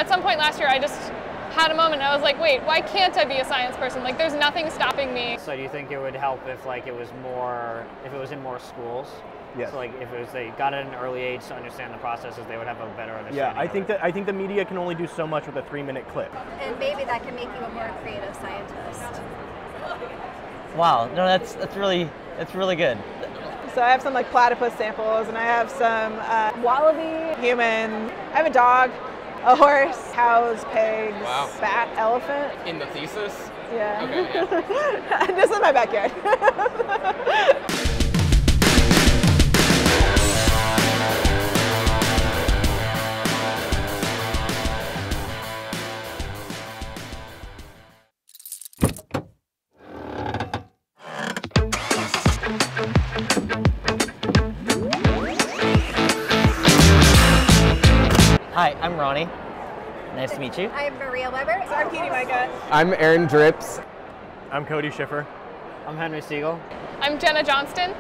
at some point last year, I just had a moment. I was like, wait, why can't I be a science person? Like, there's nothing stopping me. So do you think it would help if like it was in more schools? Yes. So like if they got at an early age to understand the processes, they would have a better understanding. Yeah, I think the media can only do so much with a 3-minute clip. And maybe that can make you a more creative scientist. Wow, no, that's really good. So I have some like platypus samples, and I have some wallaby, human. I have a dog, a horse, cows, pigs, bat, elephant. In the thesis? Yeah. Okay, yeah. Just in my backyard. Hi, I'm Ronnie. Nice to meet you. I'm Maria Weber. So I'm Katie Micah. I'm Aaron Drips. I'm Cody Schiffer. I'm Henry Siegel. I'm Jenna Johnston.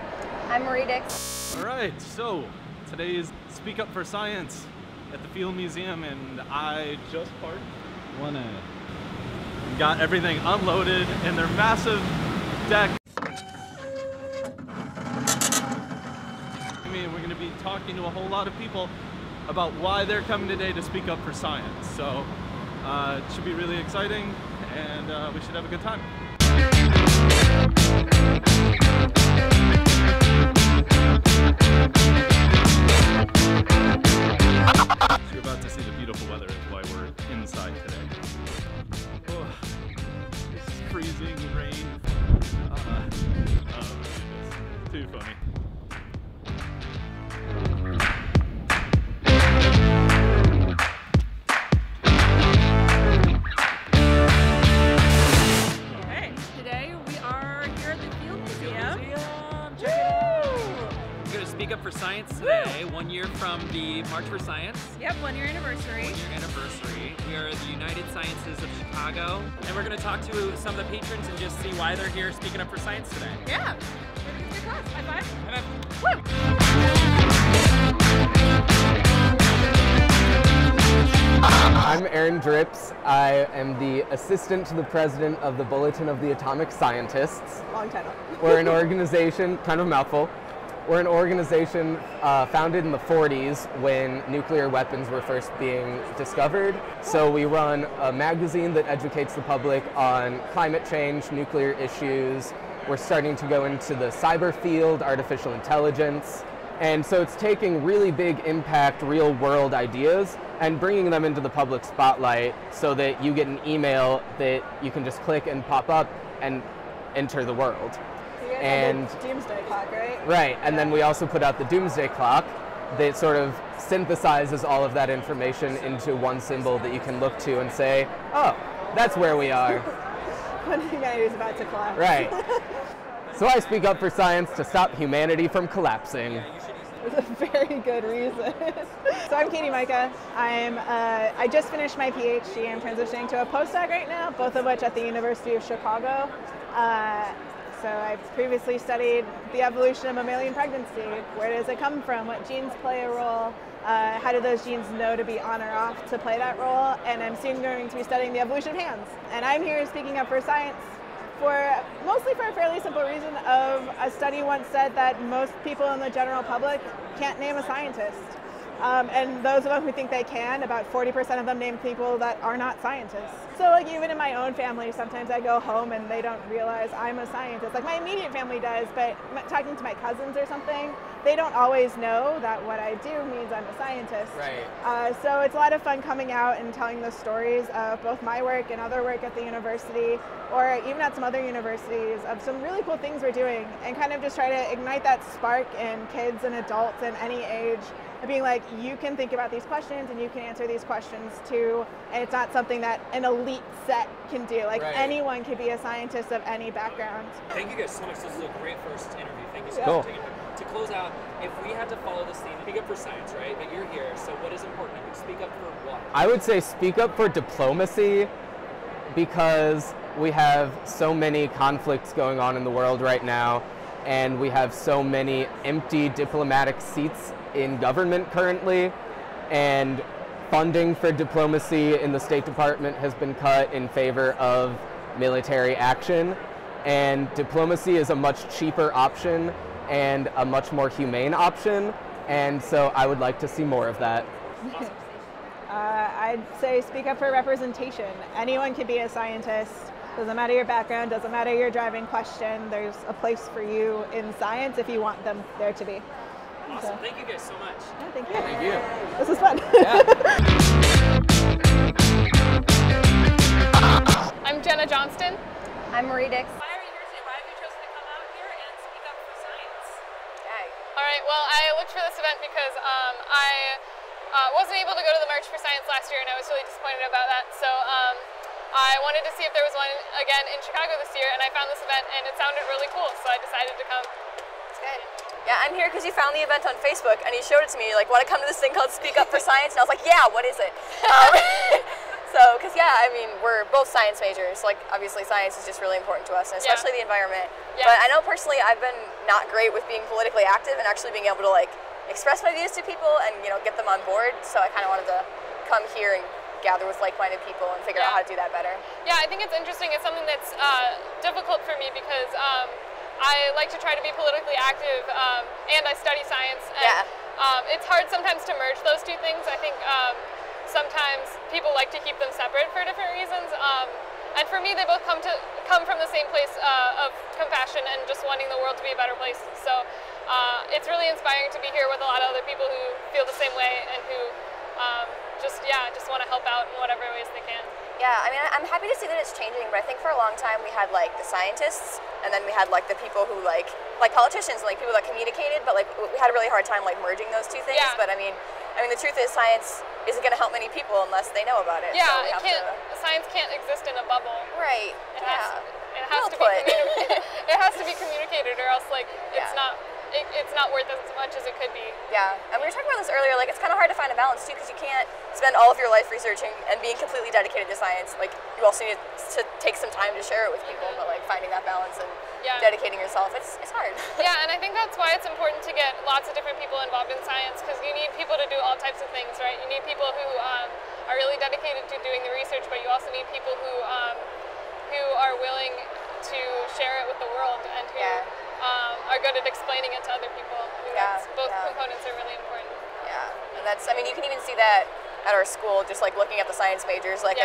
I'm Marie Dix. All right, so today is Speak Up for Science at the Field Museum, and I just parked got everything unloaded in their massive deck. We're going to be talking to a whole lot of people about why they're coming today to speak up for science. So it should be really exciting, and we should have a good time. So you're about to see the beautiful weather is why we're inside today. Oh, this is freezing rain. Oh my goodness, too funny. Speak Up for Science today, 1 year from the March for Science. Yep, 1 year anniversary. 1 year anniversary. We are the United Sciences of Chicago, and we're going to talk to some of the patrons and just see why they're here speaking up for science today. Yeah. Good class. High five. High five. Woo! I'm Aaron Drips. I am the assistant to the president of the Bulletin of the Atomic Scientists. Long title. We're an organization, kind of a mouthful. We're an organization founded in the 40s when nuclear weapons were first being discovered. So we run a magazine that educates the public on climate change, nuclear issues. We're starting to go into the cyber field, artificial intelligence. And so it's taking really big impact, real world ideas and bringing them into the public spotlight so that you get an email that you can just click and pop up and enter the world. And Doomsday Clock, right? Right, and then we also put out the Doomsday Clock that sort of synthesizes all of that information into one symbol that you can look to and say, oh, that's where we are. When humanity is about to collapse. Right. So I speak up for science to stop humanity from collapsing. There's a very good reason. So I'm Katie Micah. I just finished my PhD. I'm transitioning to a postdoc right now, both of which at the University of Chicago. So I've previously studied the evolution of mammalian pregnancy. Where does it come from? What genes play a role? How do those genes know to be on or off to play that role? And I'm soon going to be studying the evolution of hands. And I'm here speaking up for science mostly for a fairly simple reason of a study once said that most people in the general public can't name a scientist. And those of them who think they can, about 40% of them name people that are not scientists. So like even in my own family, sometimes I go home and they don't realize I'm a scientist. Like my immediate family does, but talking to my cousins or something, they don't always know that what I do means I'm a scientist. Right. So it's a lot of fun coming out and telling the stories of both my work and other work at the university, or even at some other universities, of some really cool things we're doing, and kind of just try to ignite that spark in kids and adults in any age, and being like, you can think about these questions and you can answer these questions too, and it's not something that an elite set can do. Like anyone can be a scientist of any background. Thank you guys so much. This is a great first interview. Thank you so Cool. much for taking time. To close out, if we had to follow this theme, speak up for science, right? But you're here, so what is important? Speak up for what? I would say speak up for diplomacy, because we have so many conflicts going on in the world right now, and we have so many empty diplomatic seats in government currently, and funding for diplomacy in the State Department has been cut in favor of military action, and diplomacy is a much cheaper option and a much more humane option, and so I would like to see more of that. I'd say speak up for representation. Anyone can be a scientist. Doesn't matter your background, doesn't matter your driving question. There's a place for you in science if you want them there to be. Awesome. So, Thank you guys so much. yeah, thank you. Thank you. This is fun. I'm Jenna Johnston. I'm Marie Dix. Why are you here today? Why have you chosen to come out here and speak up for science? All right, well, I looked for this event because I wasn't able to go to the March for Science last year, and I was really disappointed about that. So I wanted to see if there was one again in Chicago this year, and I found this event, and it sounded really cool, so I decided to come. It's good. Yeah, I'm here because you found the event on Facebook, and you showed it to me. You're like, want to come to this thing called Speak Up for Science? And I was like, yeah, what is it? So, because yeah, I mean, we're both science majors. Like, obviously, science is just really important to us, and especially the environment. Yeah. But I know personally, I've been not great with being politically active and actually being able to like express my views to people and get them on board. So I kind of wanted to come here and gather with like-minded people and figure out how to do that better. Yeah, I think it's interesting. It's something that's difficult for me because I like to try to be politically active and I study science. And, it's hard sometimes to merge those two things. I think sometimes people like to keep them separate for different reasons. And for me, they both come from the same place of compassion and just wanting the world to be a better place. So it's really inspiring to be here with a lot of other people who feel the same way and who just want to help out in whatever ways they can. Yeah, I mean, I'm happy to see that it's changing, but I think for a long time we had like the scientists, and then we had like the people who like politicians and like people that communicated, but like we had a really hard time like merging those two things. Yeah. But I mean, the truth is science isn't going to help many people unless they know about it. Yeah, so science can't exist in a bubble. Right. It has to be communicated, or else like it's not worth as much as it could be. Yeah, and we were talking about this earlier. Like, it's kind of hard to find a balance too, because you can't spend all of your life researching and being completely dedicated to science. Like, you also need to take some time to share it with people, but like finding that balance and dedicating yourself, it's hard. Yeah, and I think that's why it's important to get lots of different people involved in science, because you need people to do all types of things, right? You need people who are really dedicated to doing the research, but you also need people who are willing to share it with the world and who are good at explaining it to other people. Both components are really important. Yeah, and that's, you can even see that at our school, just like looking at the science majors. Like,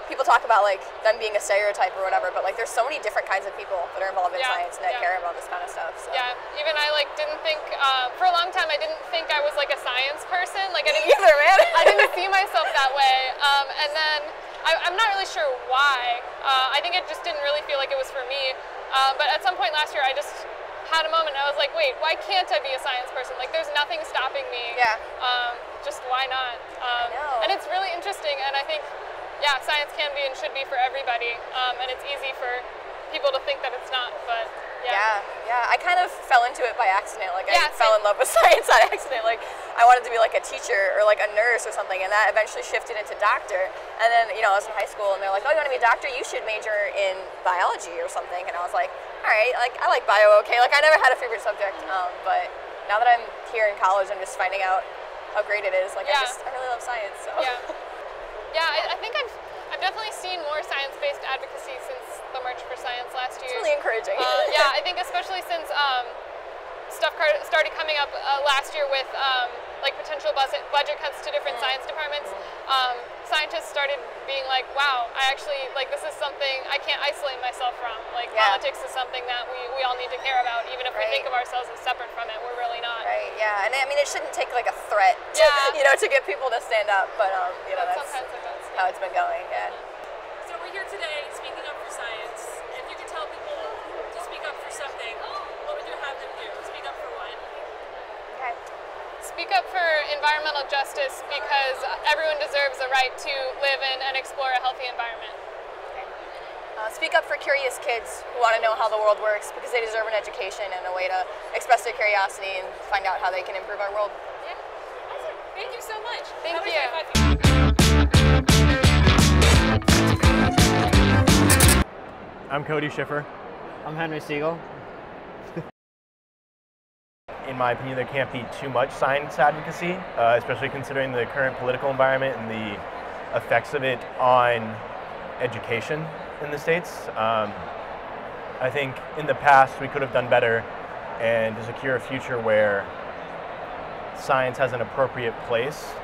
people talk about like them being a stereotype or whatever, but like there's so many different kinds of people that are involved in science and that care about this kind of stuff. So. Yeah, even I like didn't think for a long time I didn't think I was like a science person. Like I didn't either, man. I didn't see myself that way, and then I'm not really sure why. I think it just didn't really feel like it was for me. But at some point last year, I just had a moment. I was like, wait, why can't I be a science person? Like, there's nothing stopping me. Yeah. Just why not? I know. And it's really interesting. And I think, science can be and should be for everybody. And it's easy for people to think that it's not. But yeah. I kind of fell into it by accident. Like, I fell in love with science on accident. Like, I wanted to be like a teacher or like a nurse or something, and that eventually shifted into doctor. And then, I was in high school, and they're like, oh, you want to be a doctor? You should major in biology or something. And I was like, all right, like, I like bio, okay. Like, I never had a favorite subject, but now that I'm here in college, I'm just finding out how great it is. Like, I really love science, so. I think I've definitely seen more science-based advocacy since the March for Science last year. It's really encouraging. I think especially since stuff started coming up last year with like potential budget cuts to different science departments. Scientists started being like, wow, I actually, like, this is something I can't isolate myself from. Like, politics is something that we all need to care about, even if we think of ourselves as separate from it. We're really not. Right, yeah, and it shouldn't take like a threat to, to get people to stand up, but that's sometimes it does. How it's been going, So we're here today speaking up for science. If you could tell people to speak up for something, what would you have them do? Speak up for what? Okay. Speak up for environmental justice, because everyone deserves a right to live in and explore a healthy environment. Speak up for curious kids who want to know how the world works, because they deserve an education and a way to express their curiosity and find out how they can improve our world. Yeah. Awesome. Thank you so much. Thank you. I'm Cody Schiffer. I'm Henry Siegel. in my opinion, there can't be too much science advocacy, especially considering the current political environment and the effects of it on education in the States. I think in the past we could have done better and to secure a future where science has an appropriate place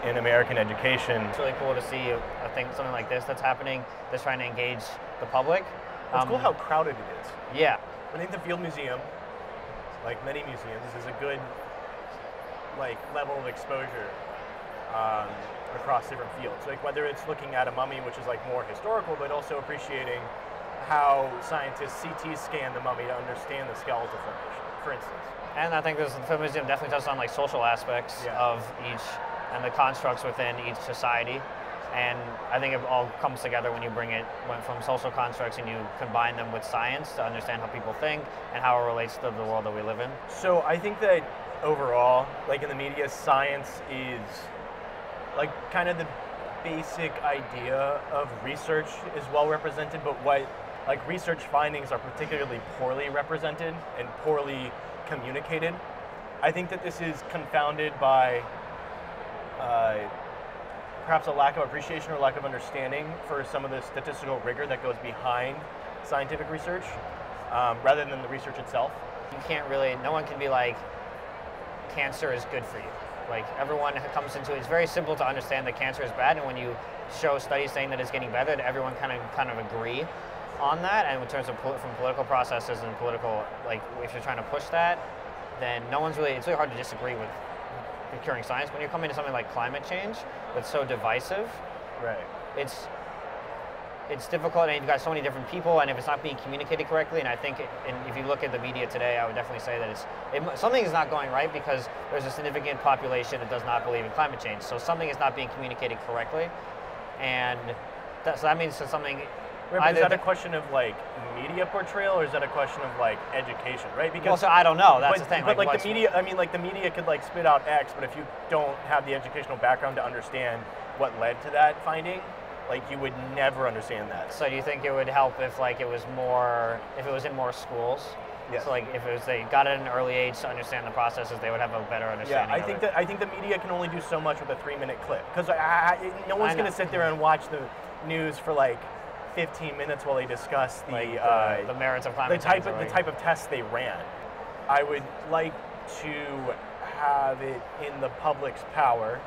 in American education. It's really cool to see, I think, something like this that's happening, that's trying to engage the public. It's cool how crowded it is. Yeah. I think the Field Museum, like many museums, is a good level of exposure across different fields. Like whether it's looking at a mummy, which is more historical, but also appreciating how scientists CT scan the mummy to understand the skeletal formation, for instance. And I think the Field Museum definitely touches on social aspects of each and the constructs within each society. And I think it all comes together when you went from social constructs and you combine them with science to understand how people think and how it relates to the world that we live in. So I think that overall, in the media, science is kind of the basic idea of research is well represented, but what research findings are particularly poorly represented and poorly communicated. I think that this is confounded by perhaps a lack of appreciation or lack of understanding for some of the statistical rigor that goes behind scientific research, rather than the research itself. You can't really, no one can be cancer is good for you. Everyone comes into it, it's very simple to understand that cancer is bad, and when you show studies saying that it's getting better, everyone kind of agree on that. And in terms of from political processes and political, if you're trying to push that, then it's really hard to disagree with procuring science. When you're coming to something like climate change, that's so divisive, right? It's difficult, and you've got so many different people, and if it's not being communicated correctly, and I think, if you look at the media today, I would definitely say that something is not going right because there's a significant population that does not believe in climate change. So something is not being communicated correctly, and so that means that something. Right, is that a question of media portrayal, or is that a question of education, right? Because so I don't know. That's the thing. But the media, the media could spit out X, but if you don't have the educational background to understand what led to that finding, you would never understand that. So do you think it would help if it was in more schools? Yes. So if they got it at an early age to understand the processes, they would have a better understanding. Yeah, I think the media can only do so much with a 3-minute clip, because no one's going to sit there and watch the news for 15 minutes while they discuss the merits of climate change. The type of tests they ran. I would like to have it in the public's power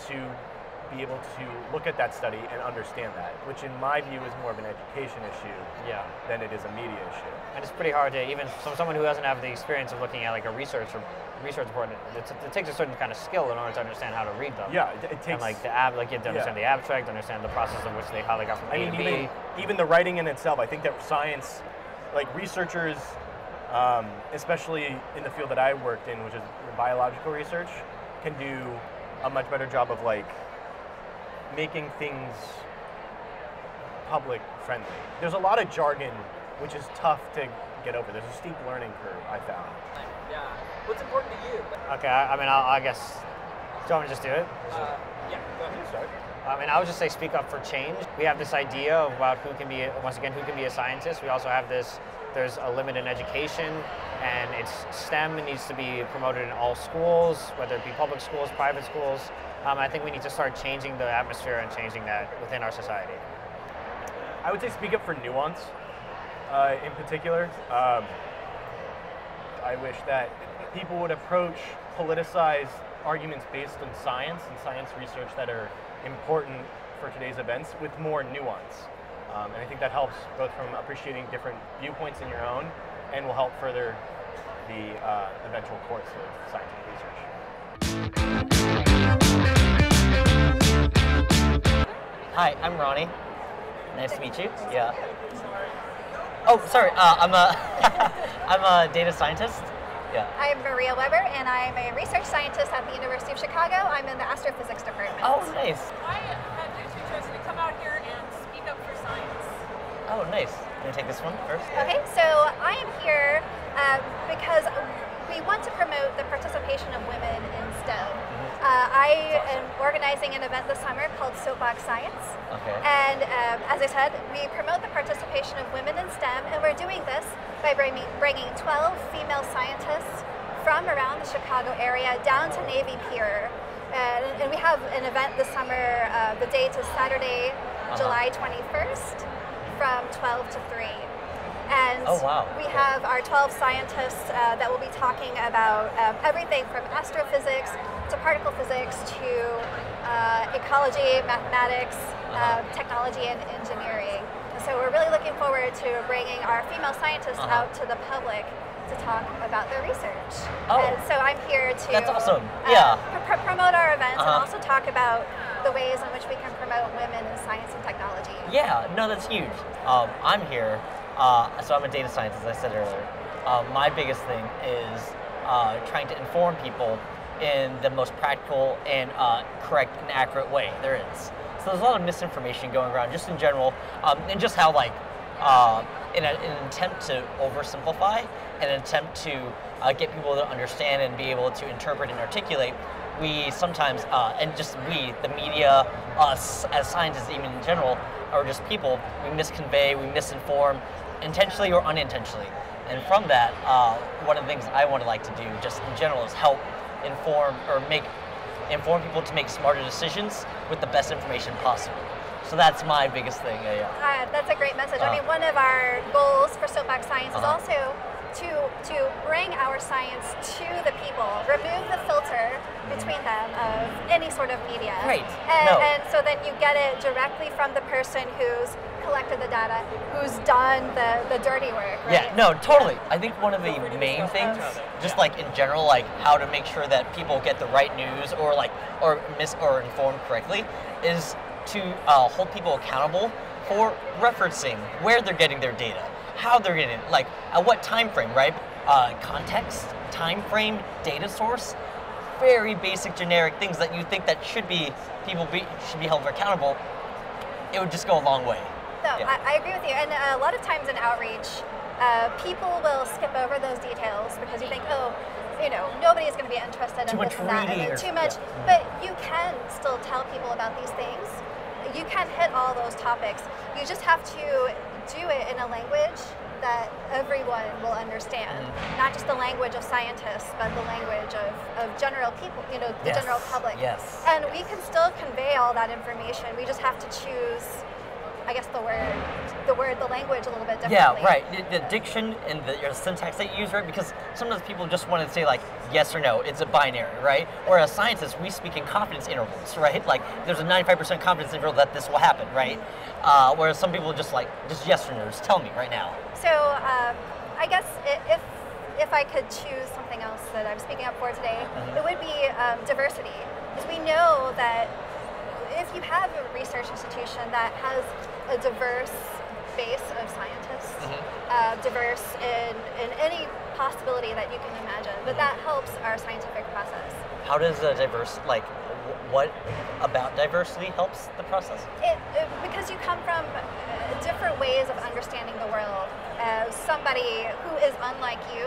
to be able to look at that study and understand that, which in my view is more of an education issue than it is a media issue. And it's pretty hard to, even someone who doesn't have the experience of looking at a research report, it takes a certain kind of skill in order to understand how to read them. Yeah, it takes. And you have to understand the abstract, understand the process of how they got from A to B. Even the writing in itself, I think that science, researchers, especially in the field that I worked in, which is biological research, can do a much better job of making things public friendly. There's a lot of jargon which is tough to get over. There's a steep learning curve, I found. Yeah. What's important to you? Okay, I guess, do you want me to just do it? Yeah, go ahead. Start. I would just say speak up for change. We have this idea about who can be a scientist. We also have there's a limit in education, and STEM needs to be promoted in all schools, whether it be public schools, private schools. I think we need to start changing the atmosphere and changing that within our society. I would say speak up for nuance, in particular. I wish that people would approach politicized arguments based on science and science research that are important for today's events with more nuance. And I think that helps both from appreciating different viewpoints in your own and will help further the eventual course of scientific research. Hi, I'm Ronnie. Nice to meet you. Yeah. Oh, sorry. I'm a data scientist. Yeah. I'm Maria Weber, and I'm a research scientist at the University of Chicago. I'm in the astrophysics department. Oh, nice. Why have you two chosen to come out here and speak up for science? Oh, nice. Can you take this one first? Okay, so I am here because we want to promote the participation of women in STEM. I am organizing an event this summer called Soapbox Science. Okay. And as I said, we promote the participation of women in STEM, and we're doing this by bringing 12 female scientists from around the Chicago area down to Navy Pier. And we have an event this summer. The date is Saturday, July 21st from 12 to 3. And we have our 12 scientists that will be talking about everything from astrophysics to particle physics to ecology, mathematics, technology, and engineering. And so we're really looking forward to bringing our female scientists out to the public to talk about their research. And so I'm here to promote our events and also talk about the ways in which we can promote women in science and technology. Yeah, no, that's huge. I'm here. So I'm a data scientist, as I said earlier. My biggest thing is trying to inform people in the most practical and correct and accurate way there is. So there's a lot of misinformation going around just in general, and just how like, in an attempt to oversimplify, an attempt to get people to understand and be able to interpret and articulate, we sometimes, and just we, the media, us as scientists even in general, or just people, we misconvey, we misinform, intentionally or unintentionally. And from that, one of the things I would like to do just in general is help inform people to make smarter decisions with the best information possible. So that's my biggest thing. That's a great message. I mean, one of our goals for Soapbox Science is also to bring our science to the people, remove the filter between them of any sort of media. Right. And so then you get it directly from the person who's collected the data, who's done the dirty work. Right? Yeah, no, totally. I think one of the main things, just like in general, like how to make sure that people get the right news or informed correctly, is to hold people accountable for referencing where they're getting their data, how they're getting it, like at what time frame, right? Context, time frame, data source, very basic generic things that you think that should be held accountable. It would just go a long way. No, I agree with you. And a lot of times in outreach, people will skip over those details because you think, oh, you know, nobody's going to be interested in this and that, and too much. But you can still tell people about these things. You can hit all those topics. You just have to do it in a language that everyone will understand. Not just the language of scientists, but the language of general people, you know, the general public. Yes. And we can still convey all that information. We just have to choose, I guess, the language a little bit differently. Yeah, right. The diction and your syntax that you use, right? Because sometimes people just want to say like yes or no. It's a binary, right? Or as scientists, we speak in confidence intervals, right? Like there's a 95% confidence interval that this will happen, right? Whereas some people just yes or no. Just tell me right now. So I guess if I could choose something else that I'm speaking up for today, it would be diversity. Because we know that if you have a research institution that has a diverse base of scientists, diverse in any possibility that you can imagine, but that helps our scientific process. How does a diverse, like, what about diversity helps the process? Because you come from different ways of understanding the world. Somebody who is unlike you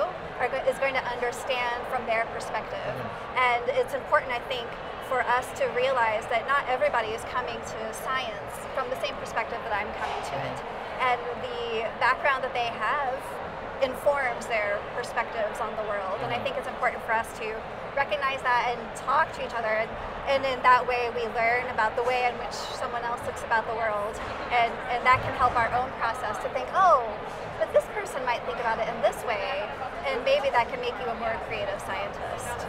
is going to understand from their perspective. And it's important, I think, for us to realize that not everybody is coming to science from the same perspective that I'm coming to it. And the background that they have informs their perspectives on the world. And I think it's important for us to recognize that and talk to each other. And in that way, we learn about the way in which someone else looks about the world. And that can help our own process to think, oh, but this person might think about it in this way. And maybe that can make you a more creative scientist.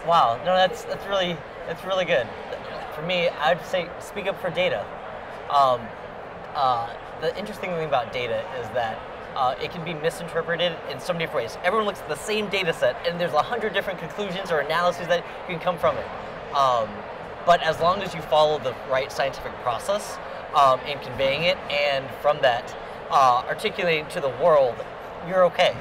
Wow, no, that's really good. For me, I'd say speak up for data. The interesting thing about data is that it can be misinterpreted in so many different ways. Everyone looks at the same data set, and there's 100 different conclusions or analyses that can come from it. But as long as you follow the right scientific process in conveying it, and from that articulating to the world, you're okay.